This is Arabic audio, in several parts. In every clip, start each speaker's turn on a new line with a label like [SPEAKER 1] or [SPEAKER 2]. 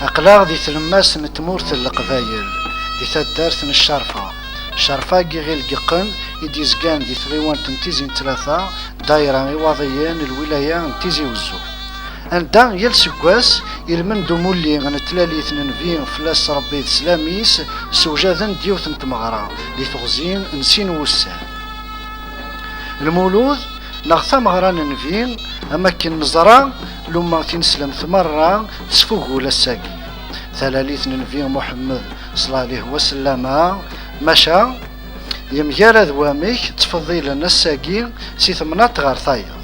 [SPEAKER 1] أقلاغ دي تلماس نتمورت القبايل دي تدارت الشرفة الشرفة كي غير القن يديزكان دي ثريوان تنتيزين ثلاثة دايرة وضيان الولاية نتيزي وزو عندها يلسكواس يلمن دومولي غنتلالي ثنين فلاس ربي سلاميس سوجادا ديوث نتمغرا لثغزين نسين وسان المولود نغثى مغران نفين أماكن مزرعة لما تنسلم ثمرة تسفوقو للساقي ثلاليث نفين محمد صلى الله عليه وسلم مشى يمجال ذواميك تفضيل الساقي سي ثمنات غار ثايا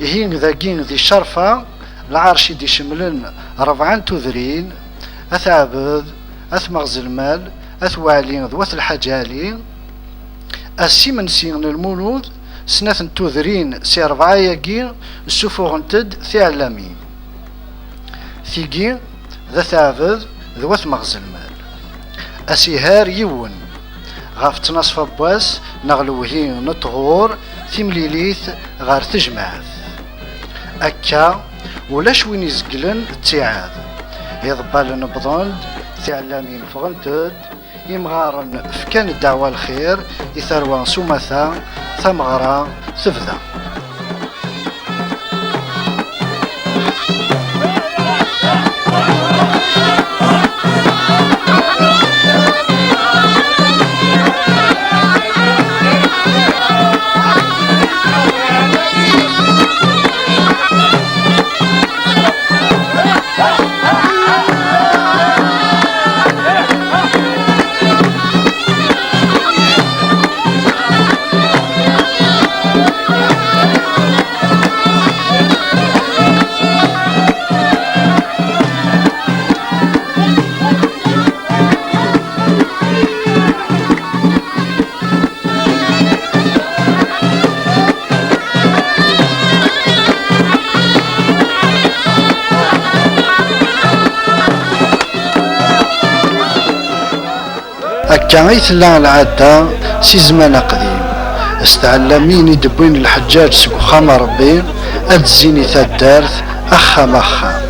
[SPEAKER 1] يهين ذاكين ذي الشرفة العرش دي شملن 4 تذرين أثعبد أثمغز المال أثوالين ذوات الحجالي السيمنسين المولود سنة تذرين سي 4 ياكي السفوغ نتد ثعلامين ثيقي ذا ثعبد ذوات مغز المال أسيهار يون غاف تنصف بواس نغلوهين نطغور ثمليليث غار تجمعث أكا ولاش وين يزقلن التعاد يضبال نبضند تعلامين فغنتد يمغارن فكان الدعوة الخير يثروان سمثا ثمغرا ثفذا هكا غيتلا العادة سي زمان قديم استعلامين يدبوين الحجاج سكو خام ربي اتزيني تدارت اخام اخام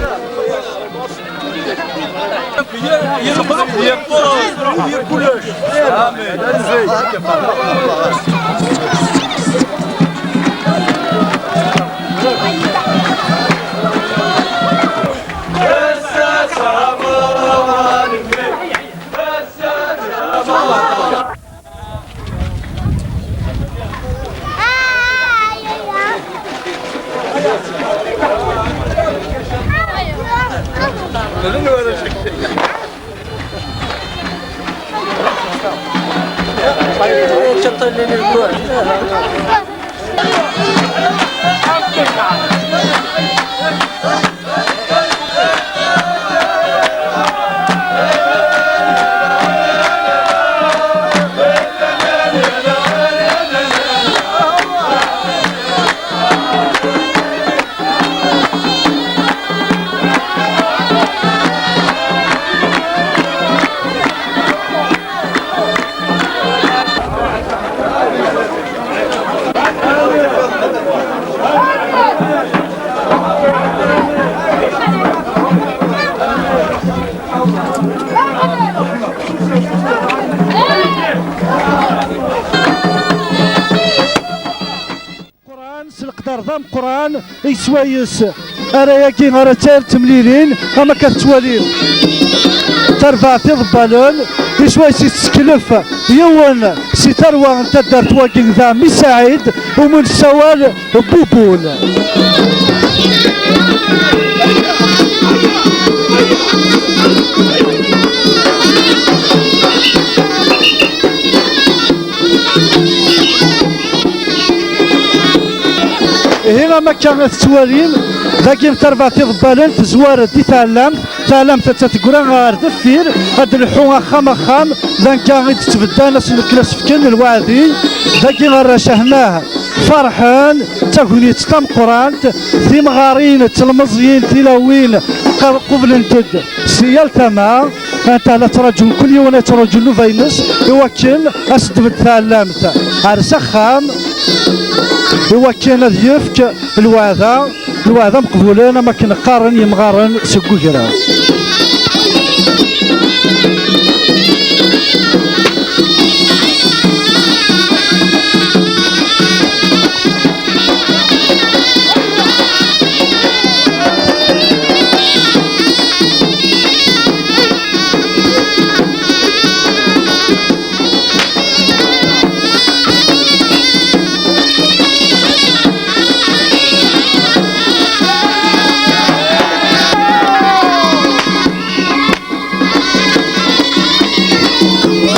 [SPEAKER 2] قرآن يسوايس أراياكي غارة تار تمليلين أما كتوالين ترفع تضبالون يسوايس يتسكلف يوان سي تروى انت دارت واكين ذا مساعد ومن سوال بوبول هنا ما كانت توالين لكن تربع تضبالن تزوار دي تعلمت تتقرا غار دفير هاد الحومه خام لان كان تتبدا ناس الكلاس فكن الوعدي لكن رشهناه فرحان تاكوني تطم قران ثيم غارين تلمزيين تلاوين قبل انتد سيال تما انت لا ترجل كل يوم ترجل فينس يوكل اسد تعلمت عرس خام يوكل يفك الوعده الوعد مقبولين ما كنقارن يمغارن سكوكرا.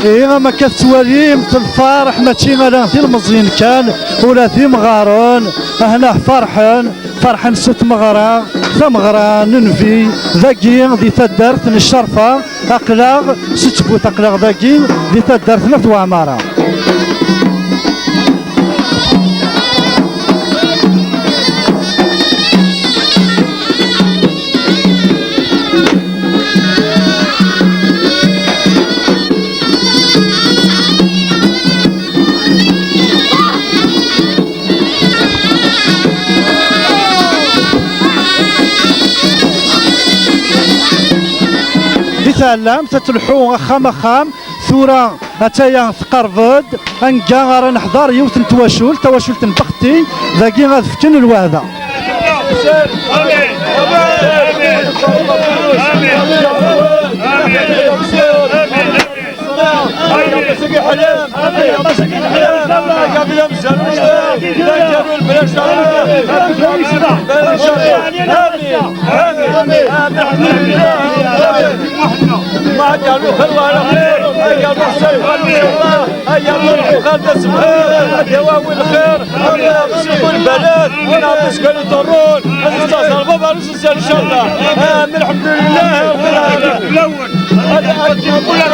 [SPEAKER 2] إيه ما كتوالي مثل الفرح ماشي غير في المزيان كان ولا في مغارون هنا فرحان ست مغرى ثمغرى ننفي ذاكي ذي تدارت الشرفة أقلاغ ست بوت أقلاغ ذاكي ذي تدارت نفط وعمارة. تعلم تتلحو خام ثورة أتايا تقربد أنكا غير نحضر يوت تواشل تنبختي ذاكي غادفكن الوعدة.
[SPEAKER 3] ما قالوا الله خير قالوا حسين قالوا خالد السمحة دواوي الخير نصيبوا البلد ونعطيش كانوا يضرون نستاصل بابا نستاصل ان شاء الله الحمد لله رب العالمين الاول هذا اجيب ولا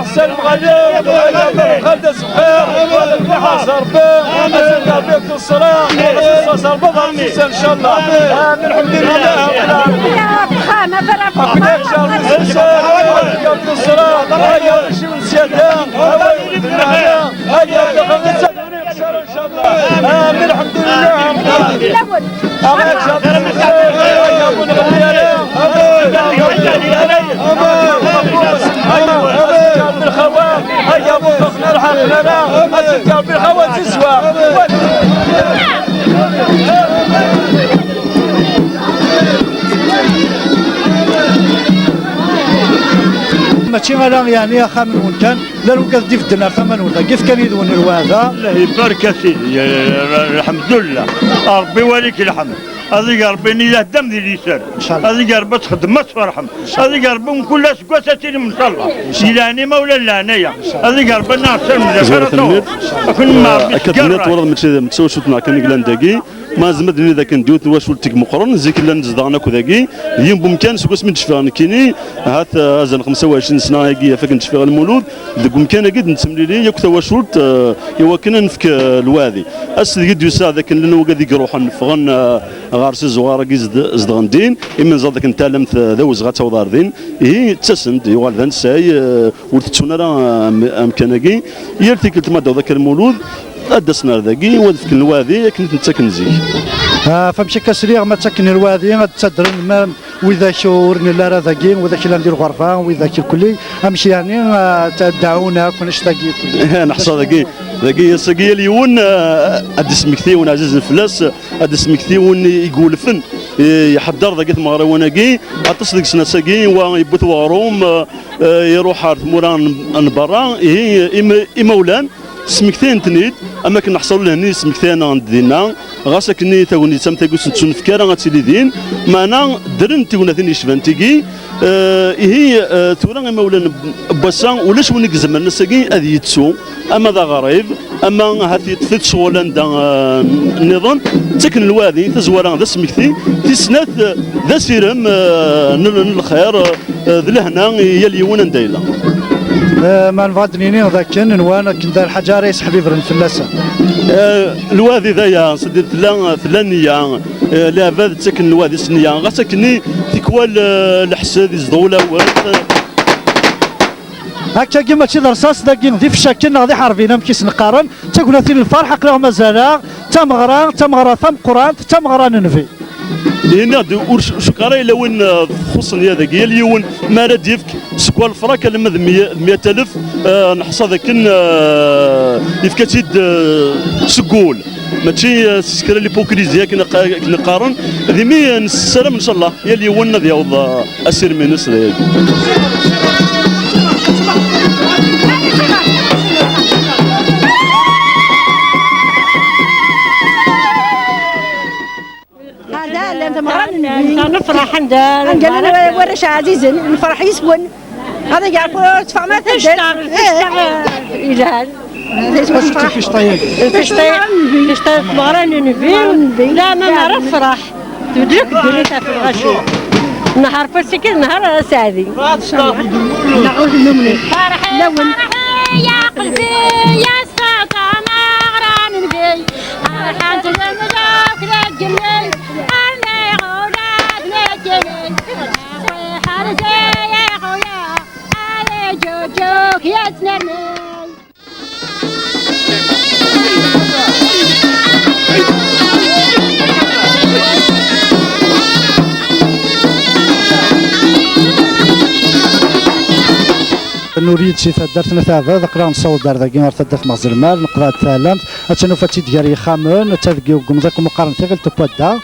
[SPEAKER 3] حسين مغلب خالد السمحة حاصر بيه بيك الصلاة صار بابا ان شاء الله الحمد لله
[SPEAKER 4] فخامة برا
[SPEAKER 3] بيك الصلاة هيا شي من سيادان هيا ان شاء الله الحمد لله
[SPEAKER 4] الأول
[SPEAKER 3] بالخوات هيا ابو فخر الحق لنا السكر بالخوات تسوى
[SPEAKER 2] ماشي غير يعني اخا من كان لا لو كان في الدنيا ثمن ولا كيف كان يدون الوهذا.
[SPEAKER 5] الله يبارك سيدي الحمد لله ربي وليك الحمد. هذيك ربي إذا دم ذي اليسار هذيك ربي تخدم ما تفرحم هذيك ربي من كل سكوساتين ان شاء الله إلاني ما ولا لا انايا هذيك ربي ناصر من ذكر كل ما
[SPEAKER 6] اكدنيت ورا متسوشت مع كان قلان داكي ما زمدني ذاك ندوت واش ولتك مقرن زيك لا نزدغنا كذاكي اليوم بمكان سكوس من تشفى كيني هات ازن 25 سنه هاكي فاك نتشفى المولود ذاك مكان اكيد نتسملي لي ياك واش ولت يوا كنا نفك الوادي اس قد يسا ذاك لنا وقاد يروح نفغن غارس الزوار كي زدغندين اما نزاد ذاك نتعلمت ذوز غاتوضار دين هي تسسند يوال ذا نساي ولتتشونا راه امكانكي يرتي كنت ما ذاك المولود أدسنا ذاكي ودفك الوادي كنت نتسكن زيك.
[SPEAKER 2] فمشي كسريغ ما تسكن الوادي غتسدر وذاك ورنا لا راه ذاكي وذاك اللي ندير غرفه وذاك الكلي امشي يعني تدعونا كنا شتاقي
[SPEAKER 6] نحصى ذاكي ساقي اليون هاد سمكتيون عزيز الفلاس هاد سمكتيون يقول فن يحضر ذاك المغرب وناكي اتصل سنه ساقي ويبث واروم يروح عرض موران برا هي مولان سمكتين تنيد اما كنا نحصلوا لهني سمكتين عندنا غاسا كني تاوني تم تاكوس تنفكر غاتيلي دين معنا درن تيونا ثاني شفانتيكي هي تورا مولانا باسان ولاش ونيك زمان ساكي هذه يتسو اما ذا غريب اما هذه تفت شغلان دا النظام تكن الوادي تزورا ذا سمكتي تسنات ذا سيرم الخير ذا لهنا هي اليوم ندايله
[SPEAKER 2] ما نفضنيني ذاك نوانا كنت الحاجه رئيس حبيب الفلاسه
[SPEAKER 6] الوادي ذايا صديت ثلانيه لا باد تسكن الوادي سنيه غاسكني تكوال الحساد يزدولا
[SPEAKER 2] هكا كيما تشي رصاص داكين ذي فشاكين غادي حاربين مكيس نقارن تكون ثين الفرح قراو مازال تمغران ثم قران تمغران نفي
[SPEAKER 6] هنا شكرا الا وين خصني هذاك هي اليوم ما راه ديفك سكوا الفراك لما 100,000 نحصى ذاك يفكاتيد سكول ماشي سكرا ليبوكريزيا كنا قارن هذه مي السلام ان شاء الله هي اليوم ديال اسير مينس
[SPEAKER 4] نفرح عندنا ورش عزيز نفرح يسون هذا يعرفوا تدفع ما تشتغل يجهل فشطايق مغران نبي لا ما نعرف فرح تدرك دريتها في الغشو نهار فسكين نهار سعدي نعود نمني فرحي يا قلبي يا ساقا مغران نبي فرحان تجمدك لا تجمي جوك يا تنرمي
[SPEAKER 2] نريد شي درتنا تاع ذكرى نصور دار ذاك غير تدرت مغزل المال نقضى الثالث اتشنو فاتي ديالي خامن تذكي قمزك مقارنه غير تبدا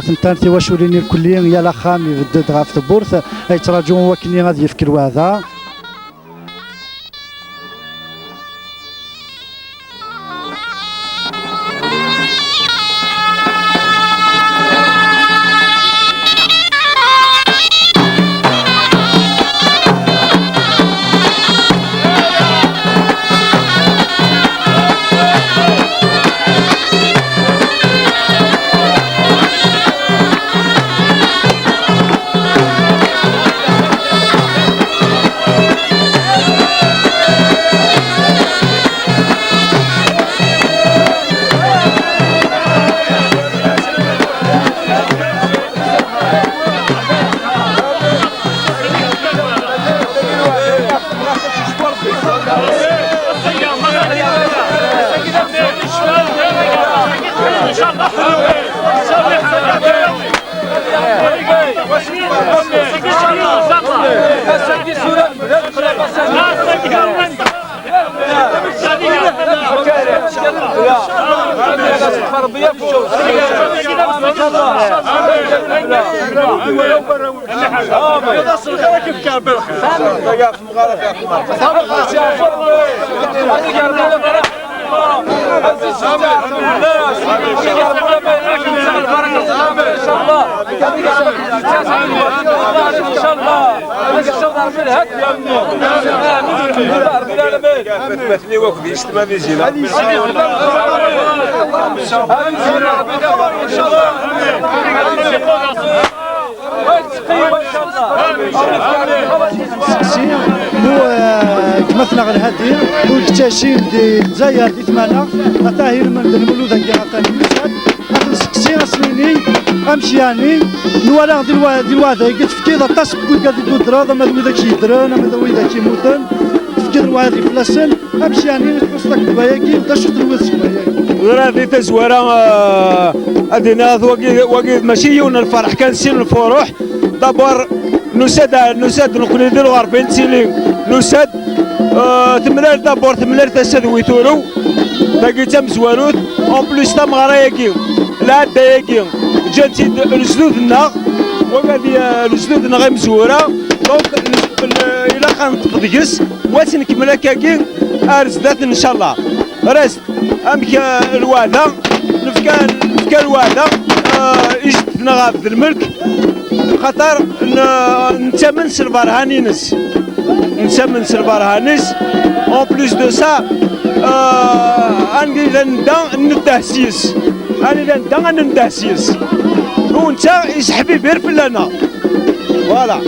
[SPEAKER 2] ثنتان واشوليني الكليه يا لا خام يبدد غاف البورث اي تراجعوا وكني غادي يفكر هذا مثلا غير هادي والتاشين دي الجزائر دي ثمانه طاهر من المولود كي عطاني مشهد اخر سكسي سنيني امشي يعني نوالا دي الواد قلت فكيض الطاس كل قاعد يدور درا ما دوي داك يدران ما دوي داك يموتن فكيض الواد في فلاسن امشي يعني توصلك دباياكي ودا شفت الواد دباياكي
[SPEAKER 3] وراه تزوره ادينا واقي ماشي يون الفرح كان سين الفروح دابور نساد نكون نديرو 40 سيلي نساد تمرار دابور تمرار تساد ويتورو باقي تم زواروت اون بليس تم غراياكي العداياكي جاتي لجدودنا وغادي لجدودنا غير مزوره دونك الى غنطفديس وات نكمل هكاكي ارزدات ان شاء الله رست امك الوعده نفكا الوعده يجدنا غابد الملك خاطر نتمن سلفارهانينس نتمن سلفارهانيس اون بليس دو سا اني لندا ندهسيس اني لندا ندهسيس وانت يسحبي بير فلانا فوالا.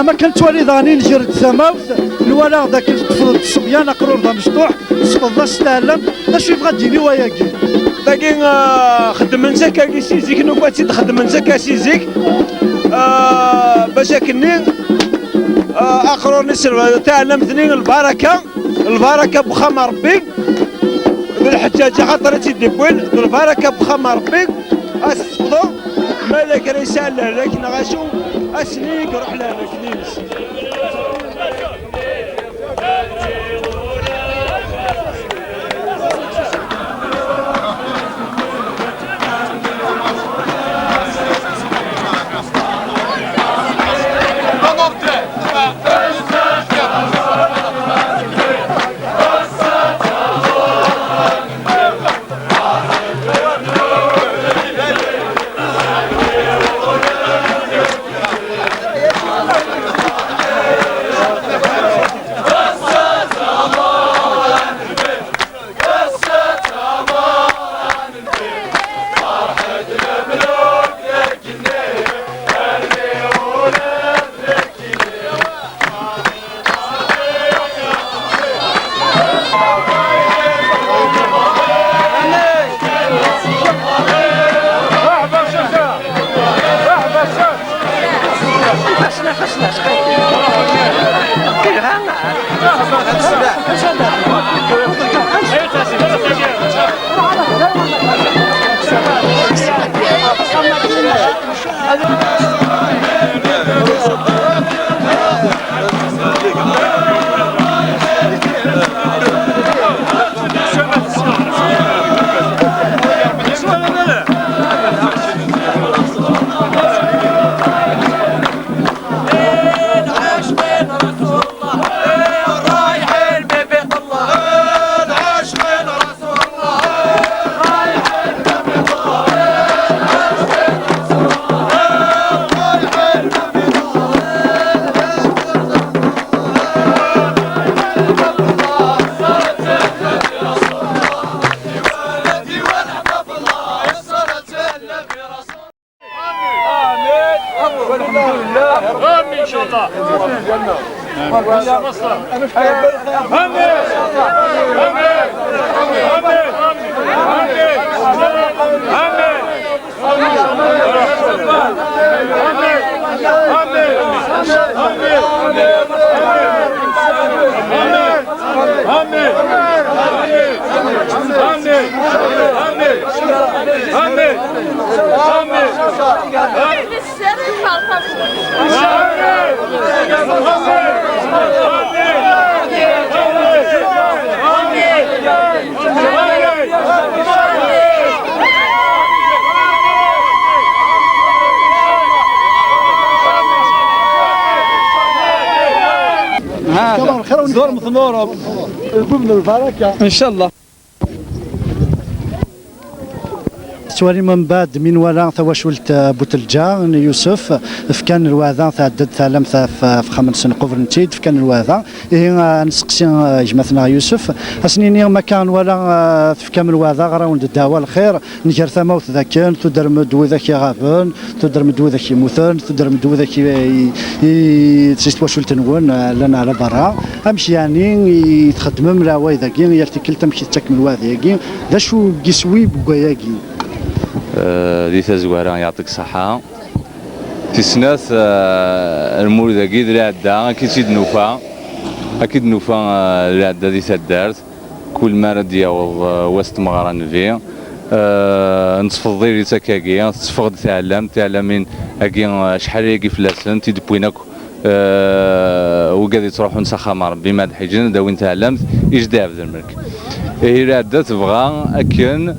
[SPEAKER 2] ما كانت والي ضاني نجرد ثماوث الولا ذاك تفرض الصبيان قرور ذا مشطوح سقط استعلم اش يبغى تجيني وياكي
[SPEAKER 3] باقي خدم من زكا سيزيك نوباتي تخدم من زكا سيزيك باش كني اقرور نسر تعلمتني البركه بخام ربي الحجاجه خاطر تيدبوين البركه بخام ربي اسقطو مالك رساله لكن غاشو اسنيك روح لها كنيس.
[SPEAKER 2] دور مثمور ابن البركه ان شاء الله. توالي من بعد من ولا ثواشولت بوتلجا يوسف فكان الوعظه تعدد ثالم في 5 سنين قبل نتيد فكان الوعظه هي نسقسي جماعتنا يوسف اسنيني ما كان ولا في كامل الوعظه غراون الدعوه الخير نجر ثموت ذاك تدر مدو ذاك غابن تدر مدو ذاك يموتن تدر مدو ذاك تشواشولت نون لنا على برا امشي يعني يتخدم لا ويذاك يرتكل تمشي تكمل وعظه ذا شو قسوي بقاياكي
[SPEAKER 7] دي تزوارا يعطيك الصحة في سنات المولد أكيد اللي عدا أكيد نوفا اللي عدا دي تدارت كل ما رديا وسط مغران فيه نصفض ديري تكاكيا تصفغ تعلمين هاكي شحال يجي فلاسن تيدبويناك وقاعد تروحون سخامر بما الحجن داوين تعلمت إجداف ذا الملك هي عادة تبغى أكن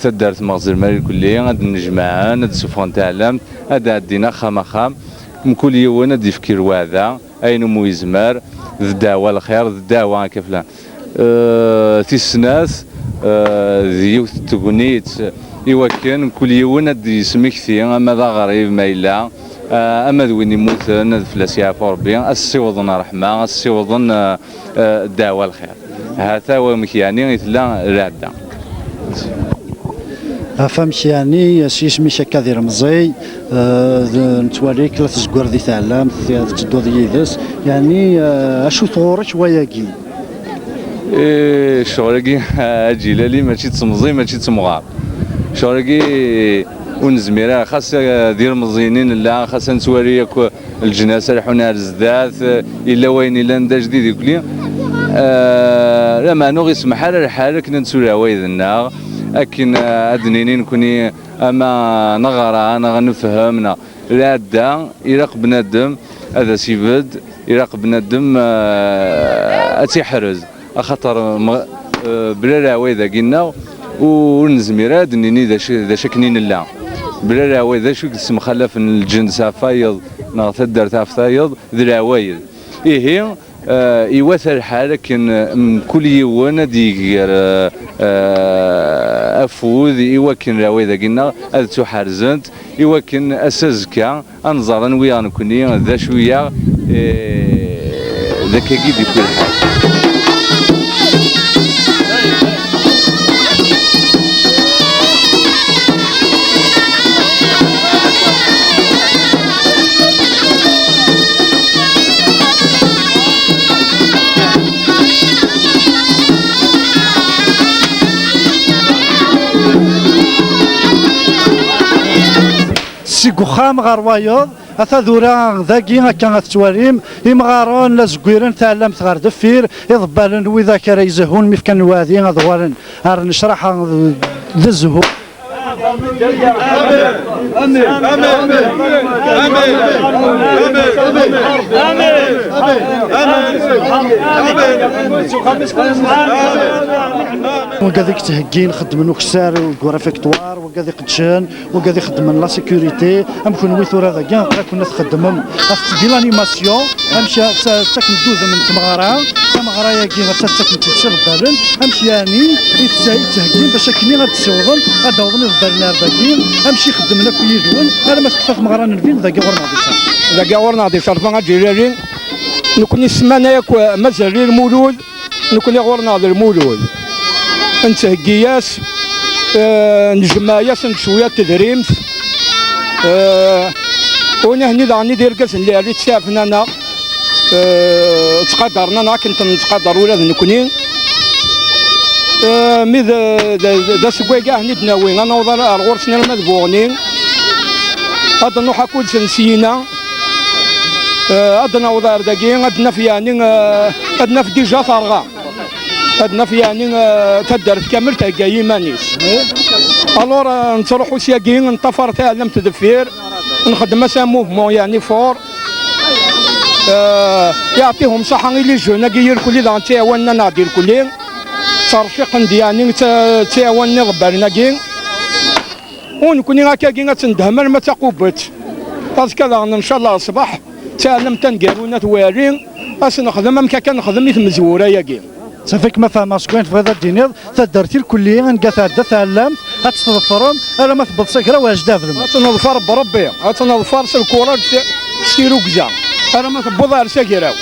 [SPEAKER 7] تدارت مغزى المال الكلية هاد النجمعان هاد السفران تعلمت هاد عدينا خام من كل يوم هاد يفكر واذا أين مو يزمر الدعوة الخير الدعوة كفلان تيسناس ذيوث تقنيت يوكن كل يوم هاد يسمكثي أما ذا غريب ما إلا أما ذوين يموت فلاس يعفو ربي السيوضن رحمة السيوضن الدعوة الخير هذا هو مكياني يتلا العدة
[SPEAKER 2] فهمت يعني سيسمي كثير مزي نتوالي كلا تزقر ذي تعلم تدو ذي يدس يعني اشو ثورك وياكي
[SPEAKER 7] شغلكي جيلالي ماشي تسمزي ماشي تسمغار شغلكي ونزميرا خاص دير مزينين لا خاص نتوالي الجناسه رحنا الزدات الا وين الا ندا جديد كلي لا ما نو يسمح على الحال كنا نسولها ويدنا لكن ادنينين كوني اما نغرى انا غنفهمنا لا دا يراق بنادم هذا سيبد يراق بنادم اتيحرز خاطر بلا لا ويدا قلنا ونزميرا دنيني ذا شكنين لا بلا لا ويدا شو اسم خلف الجنس فايض نغث الدار تاع فايض ذي العوايد ايه يوثر الحال لكن كل يوم دير افوذ يوكن راوي قلنا هذا تحرزنت يوكن اسازكا انظرا ويا نكوني ذا شويه ذاك كيف يكون الحال
[SPEAKER 2] سيكو خام غروايض أثاذورا ذاكي هكا تتواليم إمغارون لازكويرن تعلمت غار دفير إضبالن وإذا كان يزهون ميفكان وادي غضوالن هار نشرح ذا الزهو وكذا تهجين خدم نكسار وكورا فيكتوار وكذا قدشان وكذا خدم لا سيكوريتي ام كون ويثور هذا كاع كنا نخدمهم في لانيماسيون امشي تاكن دوزه من تمغرا ياكي تاكن تمشي للدارن امشي يعني تهجين باش كني غتسوضن غدا وضن الدارنا باكين امشي خدمنا كيدون انا ما تكفى مغرا نبين ذا كاع ورنا ديسا
[SPEAKER 8] ذا كاع ورنا ديسا رفع جيراري نكون السمانه ياك مازال المولود نكون غورنا المولود انت هكياس نجماياس شويه تدريمت وانا هني ضعني دير كاس اللي ريت شافنا انا تقدرنا انا كنت نتقدر ولاد نكونين مي ذا سكوي كاع هني تناوين انا وضر غورسنا المذبوغنين هذا نوحا كل سنسينا ادنا وضار داكين ادنا في يعني ادنا في ديجا فرغا ادنا في يعني تدرت كامل تلقى يمانيس الور نتروحوا سياكين نطفر تعلم تدفير نخدم سا موفمون يعني فور يعطيهم صحه اللي جونا كيير كل ذا تعاوننا نادي الكلين ترشيق يعني تعاوننا غبرنا كين ونكون هكا كي تندهمر ما تقوبت باسكو ان شاء الله الصباح تعلم تنقالونا توارين اش نخدم ام كان نخدم مثل مزوره ياكي
[SPEAKER 2] صافيك ما فهماش كوين في هذا الدينير تدرتي الكليه نقاثا تعلمت غتستظفرهم انا ما ثبت سكره واش دافلم
[SPEAKER 8] غتنظفر بربي غتنظفر الكره سيرو كزا انا ما ثبت غير سكره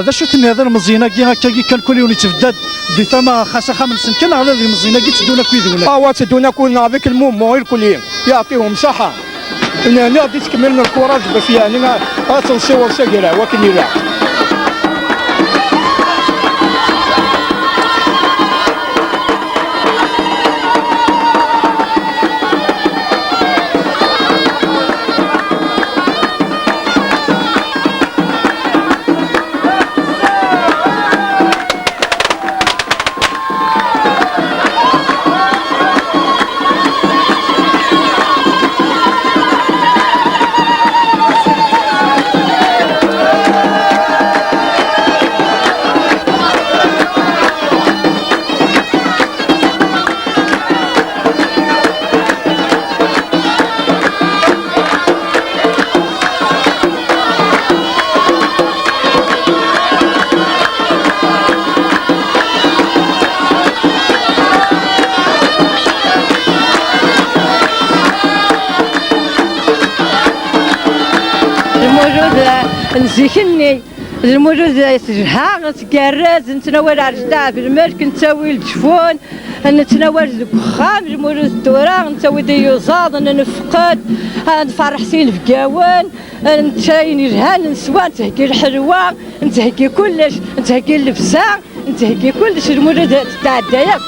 [SPEAKER 2] ذا شو ثني هذا المزينه كي هكا كان كل يوم يتفدد دي ثما خاصه 5 سنين كان على هذه المزينه كي تدونا كويدونا
[SPEAKER 8] تدونا كلنا هذيك المومون الكليين يعطيهم صحه انا غادي تكملنا الكره باش يعني غتنصيو سكره ولكن لا
[SPEAKER 4] الموجود نزيكني الموجود تجها نتكرز نتناول عرجتا في الملك نتساوي الجفون نتناول الكخام الموجود الدورة نتساوي ديوزاض نفقد نفرح سين في قاوان نتشاين جهان نسوى نتهكي الحلوة نتهكي كلش نتهكي اللبسة نتهكي كلش الموجود تتعدى ياك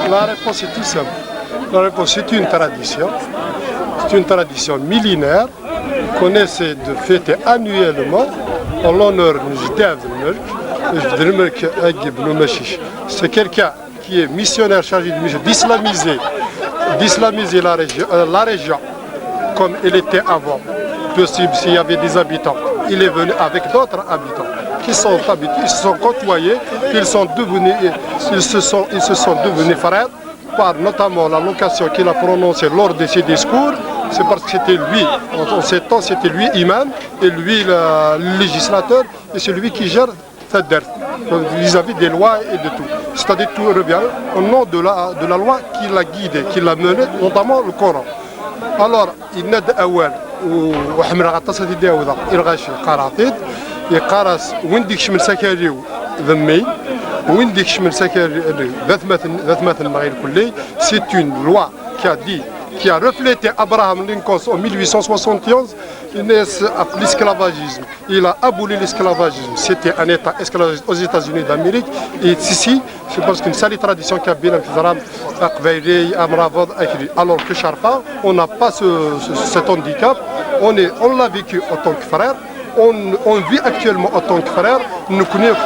[SPEAKER 9] La réponse est tout simple. La réponse, c'est une tradition. C'est une tradition millénaire qu'on essaie de fêter annuellement en l'honneur de c'est quelqu'un qui est missionnaire chargé d'islamiser la région comme elle était avant. Possible s'il y avait des habitants. Il est venu avec d'autres habitants qui sont habités, ils se sont côtoyés, ils se sont devenus frères par notamment la location qu'il a prononcée lors de ses discours. C'est parce que c'était lui, en ces temps, c'était lui imam et lui le législateur et c'est lui qui gère vis-à-vis des lois et de tout. C'est-à-dire tout revient au nom de la loi qui l'a guidé, qui l'a mené, notamment le Coran. Alors, il n'a d'awal وحمرا غطاسة داوضة إرغاشي قراطيد يقارس وين ديكش من سكاريو ذمي وين ديكش من سكاريو ذات مثل المغير كلي سي اون لوا qui a reflété Abraham Lincoln en 1871, l'esclavagisme. Il a aboli l'esclavagisme. C'était un État esclavagiste aux États-Unis d'Amérique. Et ici, je pense qu'une seule tradition qui a bien alors que Sharfa, on n'a pas cet handicap. On l'a vécu en tant que frère. On vit actuellement en tant que frère. Nous connaissons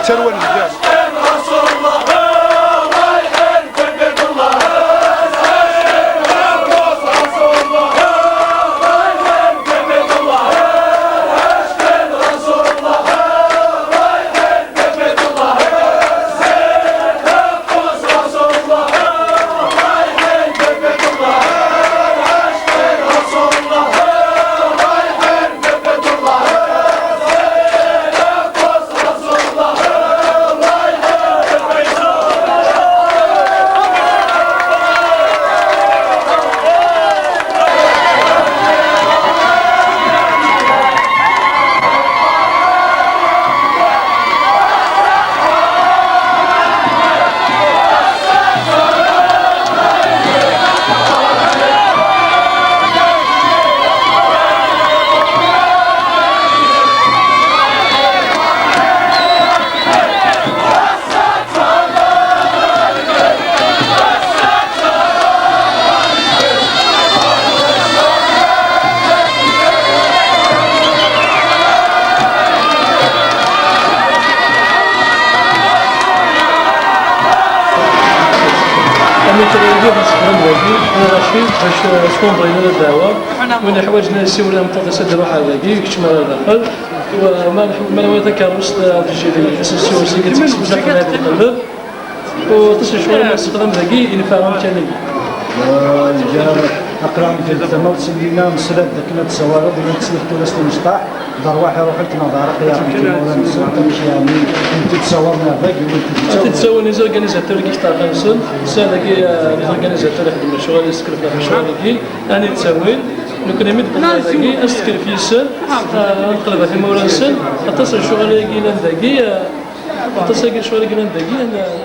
[SPEAKER 10] شكون بغينا الدعوه وين حوايجنا نسيو لها متصل دابا بحال هكاكي كتشمل داخل وما نذكر وسط الجي ديال الاساسيون اللي كتكتب بزاف من هذا القلب وتصل شويه نستخدم ذاكي نفهم ثاني
[SPEAKER 2] اقرام ديال الثمر سيدنا مسلات ذاك التصاورات ديال تسليف تونس المصطاح دار واحد روح لك نظاره قيامتي ولا نسال تمشي يعني انت تصورنا باقي وانت
[SPEAKER 10] تتصور لي زورغانيزاتور كي يختار خمسون سالا كي لي زورغانيزاتور يخدموا شغل يسكر في الشغل كي انا نتساوي لو كنا ميد ذاكي استكر في السن نقلبها في مورا السن اتصل شغل كي لان ذاكي اتصل شغل كي لان ذاكي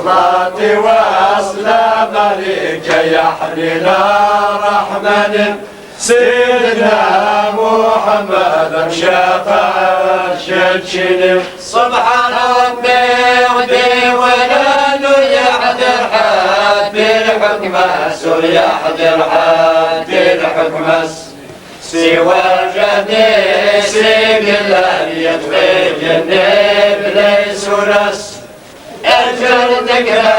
[SPEAKER 3] صلاتي وسلام عليك يا حنين رحمن سيدنا محمد شفاع الشتشن سبحان ربي ودي ولا يحضر حد الحكم يحضر حد الحكم سوى الجدي سيقل يطفي جنب ليس رس أجل ذكرى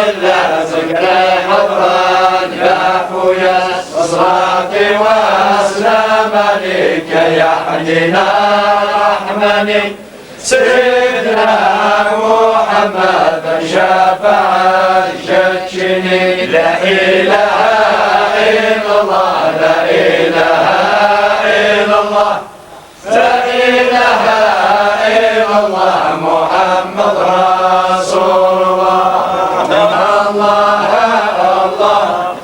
[SPEAKER 3] إلا ذكرى حضران يا خويا صلاتي وسلام عليك يا حنين رحمن سيدنا محمد شفاع الشتشني لا إله إلا الله لا إله إلا الله لا إله إلا الله محمد رسول الله الله الله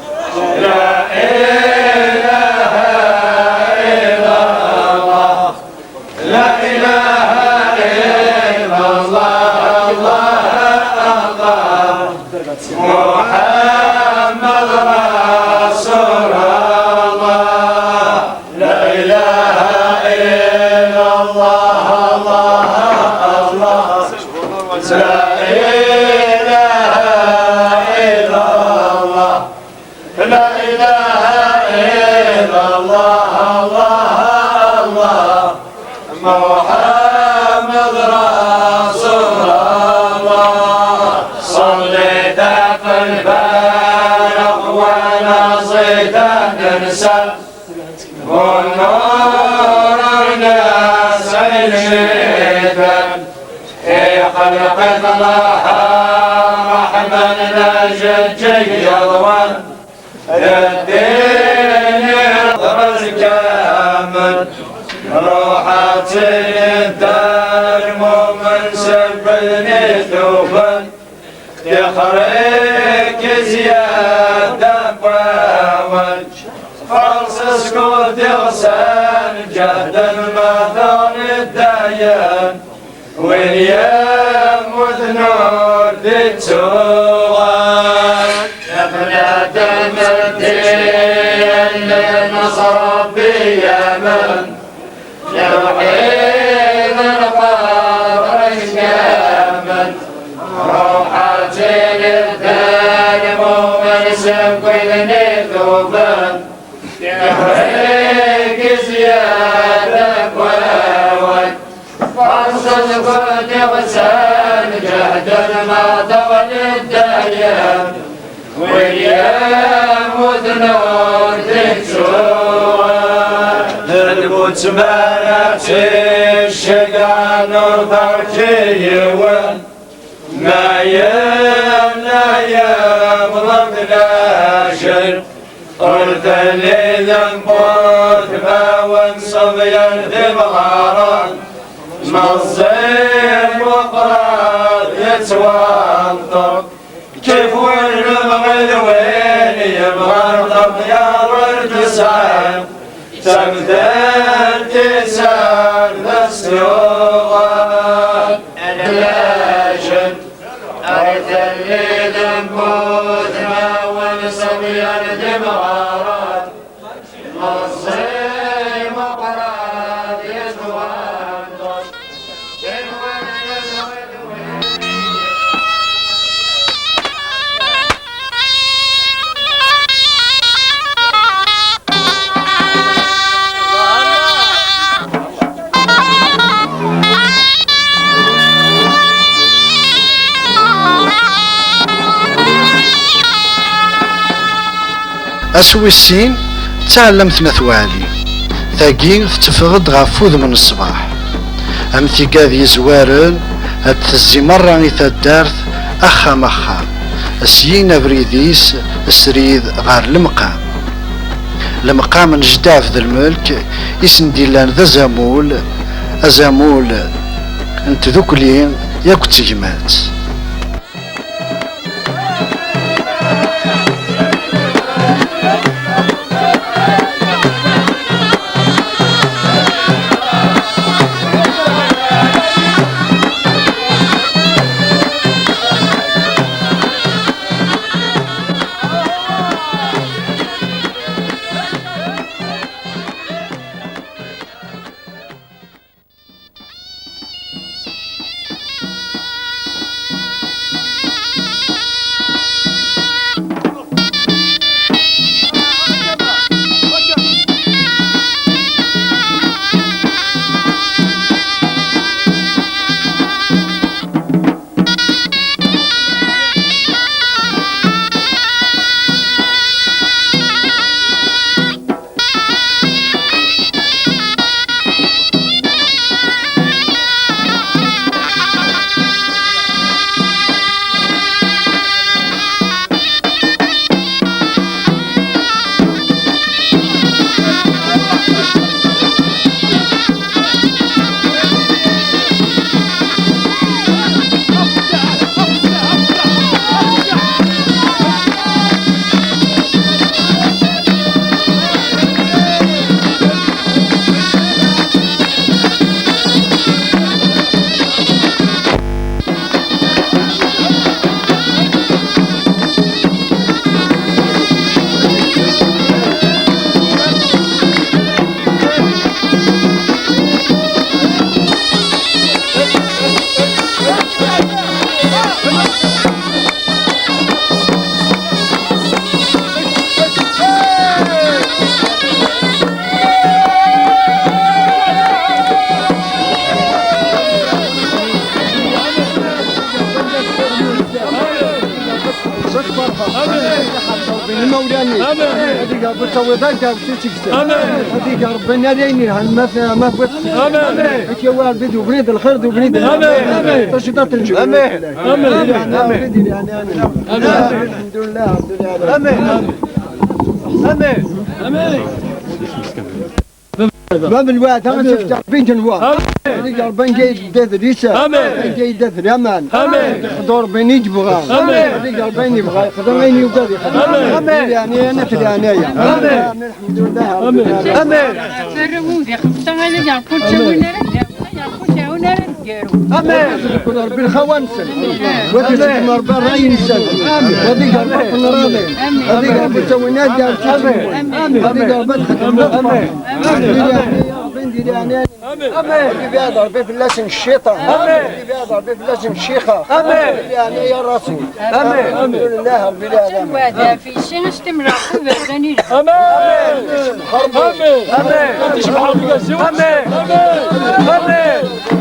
[SPEAKER 3] لا إله إلا الله لا إله إلا الله الله الله محمد رسول الله لا إله إلا الله الله الله لا إله إلا الله لا إله إلا الله الله الله محمد رسول الله عينيدا في خلق الله رحمن نجد يضوان الدين يضرس كامل روحاتي الدرم من سبني ثوبا يخريك زيادة بوجه فرص سكوت غسان جهد المثل الديان واليام وذنور ذي تسوغان يا بنات المدين لنصر بيمن يوحيد القبر كامل روحاتي للدار ومرسم كل ذوبان يحرق زيادة وود فرصة كنت غسان جهد المطر للديان واليام وذنور تنسوان البوت منعتي الشقا نور فرجيون ما يمنا يبضم ناشر قلت لي ذنبوت ما وانصب يرذب غاران مصير وقرار يتوانطر كيف والنبغي وين يبغى يا ورد سعيد تمثل تسال السيوغان اللاجن أرث اللي ذنبوت ما ونصب يردم غارات مصير مقرات يتوانطر كيف
[SPEAKER 1] أسويسين تعلمت نثوالي ثاقي تفغد غفوذ من الصباح أمثي قاذي زوارن هاد تزي مرة نيثا الدارث أخا السيين بريديس السريد غار المقام نجداف ذا الملك يسندي لان ذا أزامول انت ذوكلين ياكو تجمات
[SPEAKER 8] المولاني هذيك بالتوضيح جاب تيكس هذيك ربنا ليني ما بغيت هكا والد وبنيد الخير وبنيد تشدات الجو امين امين الحمد لله رب العالمين امين امين باب الواد انا شفت بنت الواد اللي قربان جاي داد ريسه جاي داد رمان دور بيني يبغى اللي قربان يبغى يخدم عيني يوداد يخدم يعني انا في العنايه الحمد لله امين
[SPEAKER 4] فرموا في خمسه غادي يعرفوا تسوينا
[SPEAKER 8] امين كل ربي الخوانسن ودي كل ربي راي نسن ودي قربان كل راضي ودي قربان تسوينا دار ودي قربان امين بهذا ربي في اللسن الشيطان امين بهذا ربي في اللسن الشيخه امين يعني يا راسي امين الحمد لله رب العالمين
[SPEAKER 4] هذا في شيء استمرار برداني
[SPEAKER 8] امين امين امين تشبح القاسي امين امين امين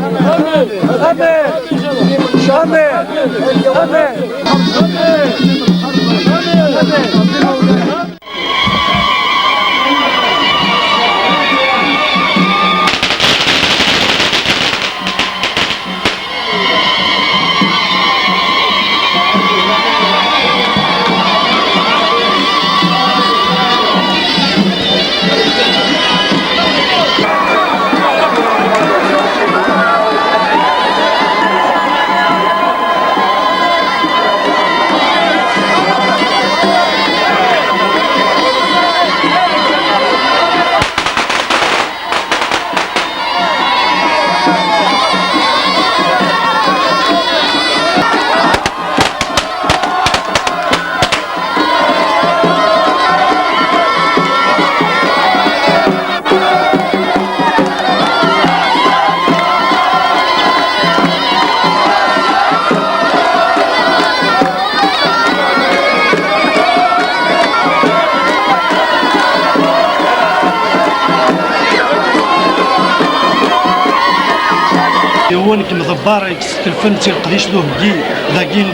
[SPEAKER 2] كم ضبار يكلفن تيقديش له كي ذاكين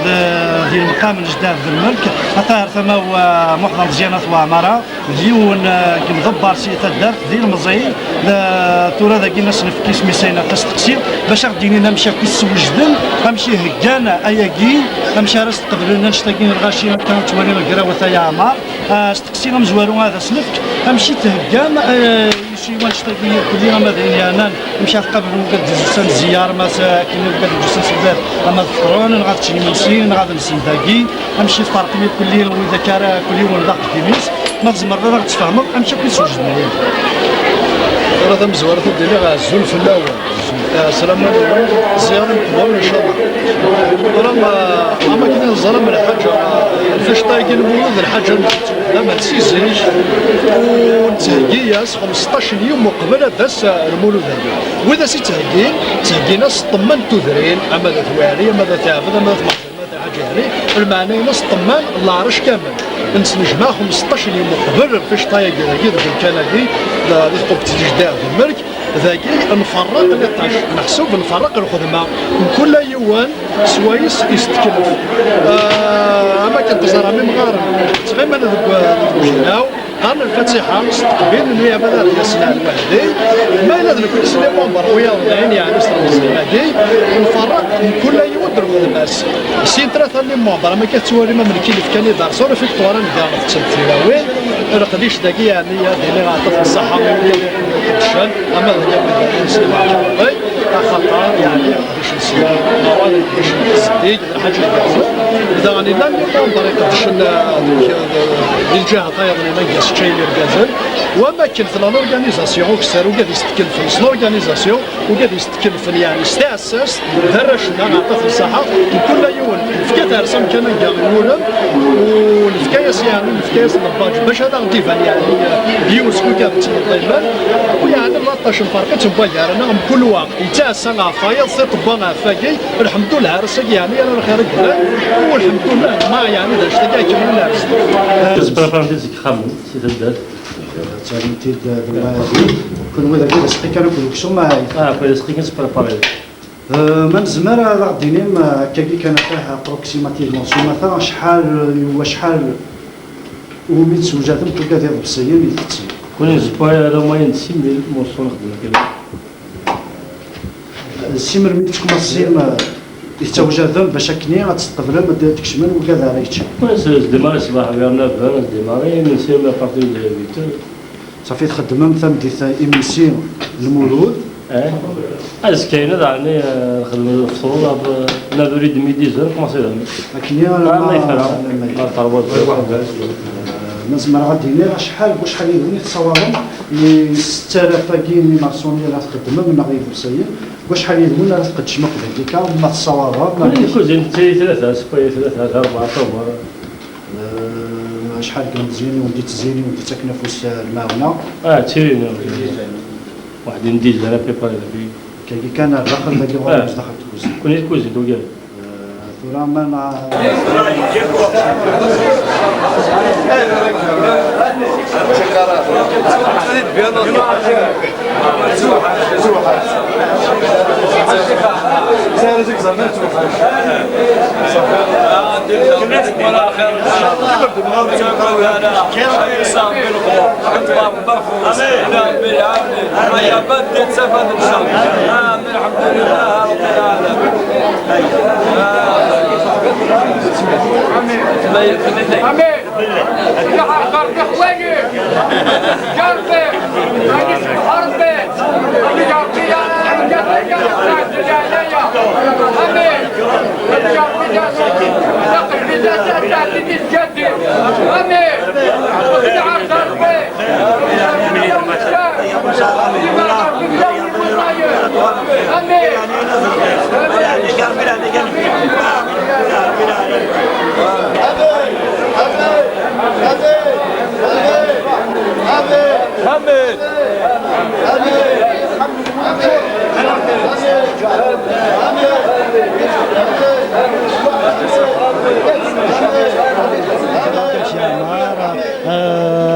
[SPEAKER 2] ديال المقام الجداد الملك اثار ثما محضر مزيانات وعماره ديون كم ضبار سي تدار ديال المزي تورا ذاكي الناس في كيس ميسينا خاص تقسيم باش غاديين نمشي كيس وجدن غنمشي هكانا اياكي غنمشي راس قبل نشتاكين الغاشي كانوا تولي الكراوه تاع عمار استقسينا مزوارو هذا سلفك غنمشي تهكام شي وانشتاكين كلنا مدينه انا نمشي قبل وقد زوسان زياره ما كاين وقد زوسان سباب اما الفرون غادي تشري منسين غادي نسيداكي غنمشي فرق لي كل يوم واذا كان كل يوم ضغط كيميس ما تزمر راه تفهموا غنمشي كيس وجدنا
[SPEAKER 11] هذا مزوره ديالي غازول في الاول السلام عليكم زياره مقبول ان شاء الله راه ما كاين الظلم ولا حاجه فاش طايقين المولود الحاجه لا ما تسيزيش وتهيئ 15 يوم قبل داس المولود هذا واذا سي تهيئنا طمن تدرين اما ذات والي اما ذات عبد اما ذات حاجه المعنى نص طمان العرش كامل نجمع 15 يوم قبل فاش طايق هذاك الكندي ذي قبت جداد الملك ذاكي نفرق 13 محسوب نفرق الخدمه كل يوم سوايس يستكلف اما كنتظر من مغارب تفهم انا ذوك قرن الفاتحه استقبل اللي بدا يسمع الوحدي ما الا ذوك السلام منبر ويا العين يعني هذه نفرق كل يوم ضرب الناس سين ثلاثه اللي منبر ما كتوري ما من كيف كان يدار صور في الطوره نلقى في التلاوين انا قديش ذكي يعني اللي غاطف الصحه الشان اما السلام عليكم خطر يعني قديش نسيان مواد قديش الصديق حاجه اذا غادي لا منبر قديش الجهه طاير لنا نقص شيء الغازل وما كان في لورغانيزاسيون كسر وقاعد يستكلف لورغانيزاسيون وقاعد يستكلف يعني استاسس درشنا نعطف الصحه وكل يوم الفكايه رسم كان نقولوا والفكايه يعني الفكايه الباج باش هذا غديفان يعني يوسف كانت طيبان ويعني 13 فرقه تباير انا كل واحد يتاع سنه فايض سيط بان فاكي الحمد لله عرسك يعني انا خير والحمد لله ما يعني داش تاع كمل العرس
[SPEAKER 1] تعلمتي كون ولا كذا سقي كانوا برودكسيون معايا
[SPEAKER 10] كويس سقي كنت بريباري
[SPEAKER 1] ما نزمر على غديني كي كان فيها بروكسيماتيفمون مثلا شحال
[SPEAKER 2] وميت سوجاتهم توكا ديال البصيين يتسي
[SPEAKER 10] كون اسبوع على موين 6 ميل موصول نخدم كذا
[SPEAKER 2] السيمر ملي تكون السيم يتوجدهم باش كني غتستقبلهم ما دير تكشمل وكذا ريتش
[SPEAKER 10] واش ديماري الصباح vers 9 ديماري نسير لا بارتي ديال 8
[SPEAKER 2] صافي تخدمهم ثم ديت ايميسيون المولود
[SPEAKER 10] از كاينه يعني نخدم الفطور لا بريد ميدي زر كوماسي
[SPEAKER 2] كني
[SPEAKER 10] ما يفرق ما طلبات
[SPEAKER 2] لازم راه غادي شحال يبغي يتصورهم 6000 كاين مارسوني راه تقدمهم من غير فرسيه وشحال يدمون راه تقدش ما قبل هذيك ما تصورها
[SPEAKER 10] كوزين حتى 3 سباي 3 4 طوبر
[SPEAKER 2] شحال كان مزيان ولديت زيني ولديت ساكنه في وسط الماونه
[SPEAKER 10] تيرين واحد ندير انا بريباري
[SPEAKER 2] كي كان داخل داك الغرفه داخل الكوزين
[SPEAKER 10] كون الكوزين دو قال
[SPEAKER 2] ثورا ما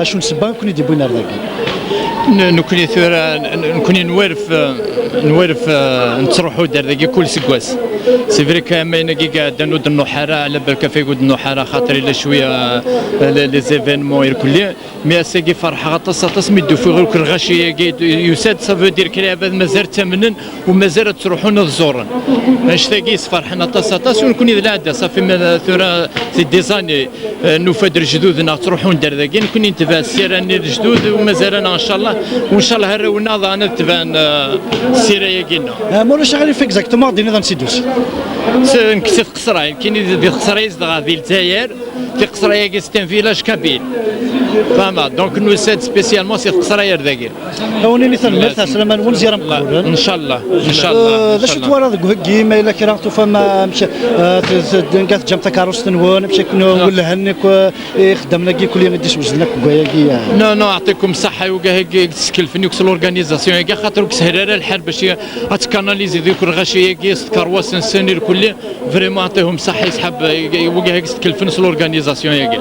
[SPEAKER 2] شو نسبة كوني ديبونا رداكي
[SPEAKER 12] نكوني ثورة نكوني نوارف نتروحو درداكي كل سكواس سي فري كما ينقي قاعد نود النحارة على بالك في قد النحارة خاطر إلا شوية لي زيفينمون يركلي مي اساكي فرحة غطاس ميدو في غير الغاشية يساد سافو دير كلاب مازال تمنن ومازال تروحون الزورن نشتاقي فرحنا طاس ونكوني ذا عدا صافي ثورة في ديزاني نوفاد الجدود تروحون درداكي نكوني نتبع السيرة الجدود ومازال ان شاء الله وان شاء الله هرونا ضعنا تبان السيرة ياكينا
[SPEAKER 2] مولا شغالين في اكزاكتومون دي نظام سيدوس
[SPEAKER 12] نكسي في قصراين كاين في قصراين زدغا في الجزائر في قصرايا كيستان فيلاج كابيل فما دونك نو سيد سبيسيالمون سي قصرايا رداكي
[SPEAKER 2] هوني اللي ثمرتها سلامة نون زيارة مقبولة
[SPEAKER 12] ان شاء الله ان شاء الله
[SPEAKER 2] باش توارى ذوك هكي ما الا كي راه فما مشى كانت جامتا كاروس تنون مشى ولا هنك خدمنا كي كل يوم نديش وزنك كي
[SPEAKER 12] نو يعطيكم الصحة وكا هكي تسكلفني وكس لورغانيزاسيون هكا خاطر كس هرارة الحال باش اتكاناليزي ذيك الغاشية كي كارواس نساني الكل فريمون يعطيهم الصحة يسحب وكا هكي تسكلفن لورغانيزاسيون هكي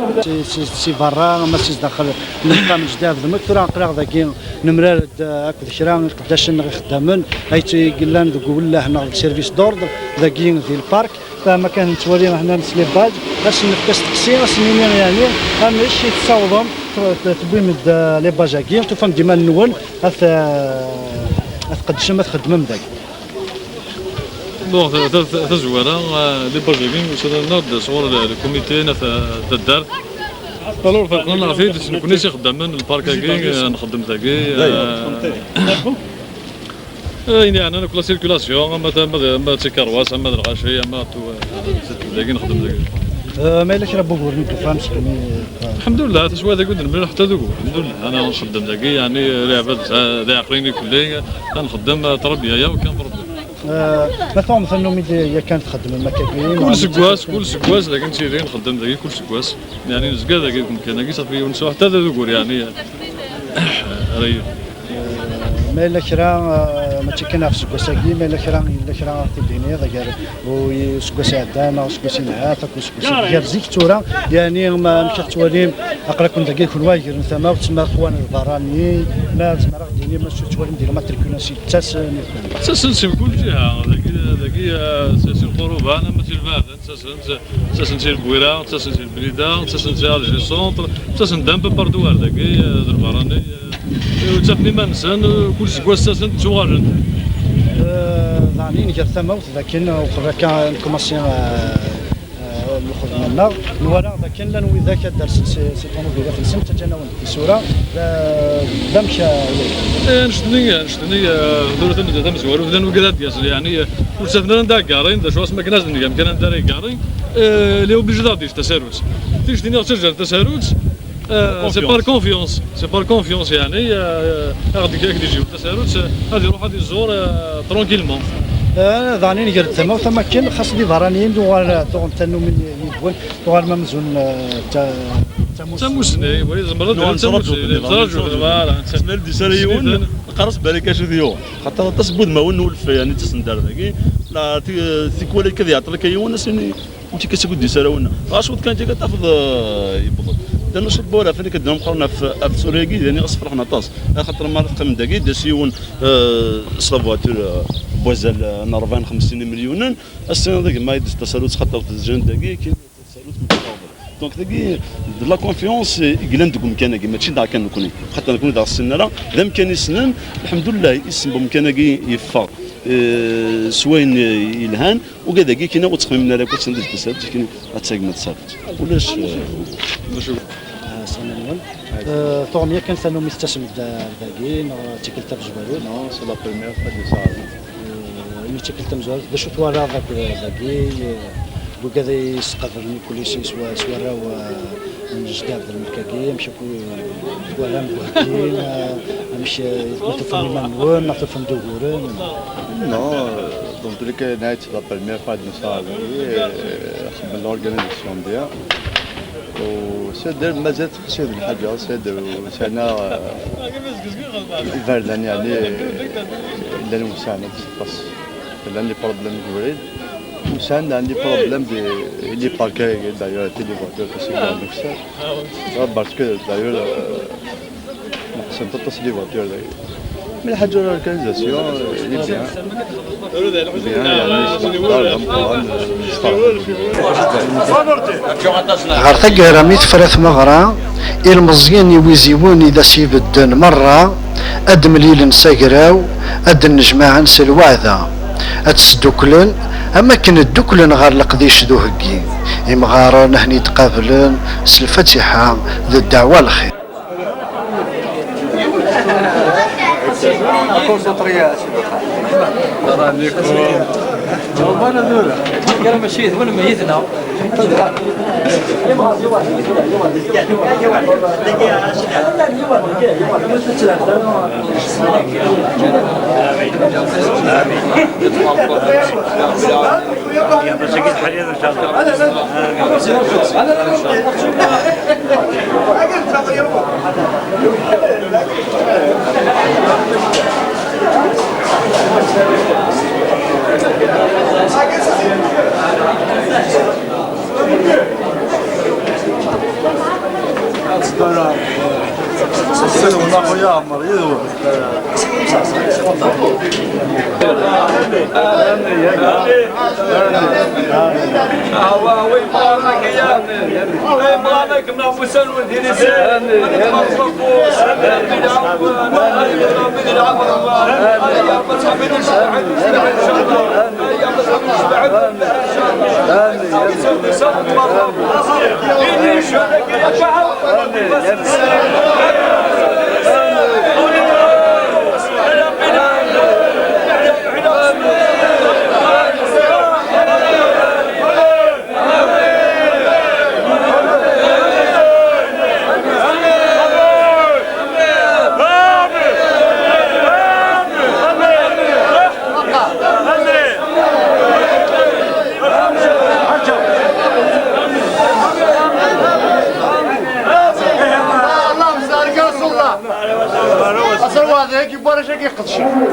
[SPEAKER 2] سي برا ما سي داخل نلقى من جداد ذمك ترى نقرا ذاكي نمرار هاك شرا قداش خدامن هاي قلنا ذوك ولا حنا سيرفيس دوردر ذاكي في البارك فما كان نتوري حنا نسلي باج باش نفكس تقسيم سنين يعني انا شي تصاوبهم تبوي لي باجاكي تفهم ديما النون قداش ما تخدم ذاك
[SPEAKER 13] بون تزويره لي باجاكي وصلنا صور الكوميتي الدار الو فرقنا عرفتي كنا شي خدامين البارك هكي نخدم ذاكي يعني انا كل سيركولاسيون ما تيكرواس اما الغاشي اما ذاكي نخدم ذاكي
[SPEAKER 2] ما الا كرا بوغور ما تفهمش
[SPEAKER 13] الحمد لله تسوى ذاك ودنا حتى ذوك الحمد لله انا نخدم ذاكي يعني لعبات ذا عقليني كلي نخدم تربيه وكنربي
[SPEAKER 2] مثلا ميديا كانت تخدم المكاكين
[SPEAKER 13] كل سكواس لكن تيري نخدم ذاك كل سكواس يعني نزكا ذاك كان صافي ونسوا حتى ذوك يعني ريح
[SPEAKER 2] ما الا كرا ما تيكنا في سكواساكي ما الا كرا تديني ذاك وسكواسي عدانا وسكواسي نعاتك وسكواسي ديال زيكتورا يعني ما مشات تواليم اقرا كون ذاك يكون واجر ثما وتسمى اخوان البراني ما تسمى راه ديني ما تواليم ديال ماتريكولاسيون تاس
[SPEAKER 13] تسلسل كل جهه ذاك سي الخروج القضبان اما تلفاذ تسنتي البويره تسنتي البليده تسنتي الجي سونتر تسنتي دامبا باردوار داكي البراني وتفني ما نسان كل سكواس تسنت توغارن
[SPEAKER 2] ضاني نجر ثموت لكن وقبل كان كوماسيون الخدمه نورا لكن لا نوي ذاك درس سي طوموبيل في السنه تجانا في الصوره لا مشى
[SPEAKER 13] نشتني دورة ندم زوار ودن وقدات ياسر يعني وسافنا ندا قارين دا شو اسمه كناز نقام كان نداري قارين اللي هو بجداد ديش تساروت تيجي ترجع تساروت سي بار كونفيونس يعني غادي يجيو تساروت غادي يروح غادي يزور ترونكيلمون
[SPEAKER 2] ضاني نجر ثما وثما كاين خاص لي ضرانيين دوار تنو من يدون دوار ما مزون
[SPEAKER 13] تموسني وي زمرد
[SPEAKER 6] تسمال دي ساليون قرص بالك اش ديو خاطر تصبود ما ونولف يعني تسندار ذاكي لا تيكوالي كذا يعطيك يونا سيني انت كتقول دي سراونا راشود كانت كتحفظ يبغض لانه شبوره فين كدنا مقارنه في سوريا يعني اصفر حنا طاس خاطر ما رقم داكي داسيون سلافواتور بوزال نرفان 50 مليون السنه ذاك ما يدز تسالوت خاطر تزجن داكي كاين تسالوت متطور دونك داكي لا كونفيونس يقلن دكم كان ماشي دا كان نكوني حتى نكون دا السنه لا ذا مكان سنن الحمد لله اسم بمكان يفا سوين يلهان وكذا كي كاين وتخمم لنا كنت ندير تسالت كاين اتساق ما تصافت ولاش
[SPEAKER 2] سنه الاول طوميا كان ثانو مستسم داكين تيكل تفجبالو
[SPEAKER 14] نو سي لا بروميير فوا دو سا
[SPEAKER 2] تيكل تمزال باش توارا داكي وكذا يسقط كل شيء سوا راهو من جداد المركاكي مشى ولا مبهدين مشى تفهم من وين ما تفهم دوغورن
[SPEAKER 14] نو دونك تلك نايت لا بروميير فوا دو سا خدم لورغانيزاسيون ديالها وسيدر مازال تقصير الحاجه سيدر سنه الفردان يعني لا المساعده بس لان لي بروبليم كبيرين وسان عندي بروبليم دي لي باركاج دايور تي لي فواتور سي كان نفسها باسكو دايور احسن تتصل لي فواتور من حاجه الاورغانيزاسيون اللي بيان
[SPEAKER 1] غير تقرا ميت فرث مغرى المزيان يويزيون اذا سيبدن مره اد مليل نساقراو اد النجماع نسى الوعده اتسدوكلن اما كان الدوكلن غير القديش ذو هكي يمغارون نهني تقابلن الفاتحه ذو الدعوه الخير
[SPEAKER 15] كونسونطريا جاوبنا ذولا قال ماشي وين ميتنا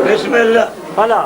[SPEAKER 3] بسم الله. هلا.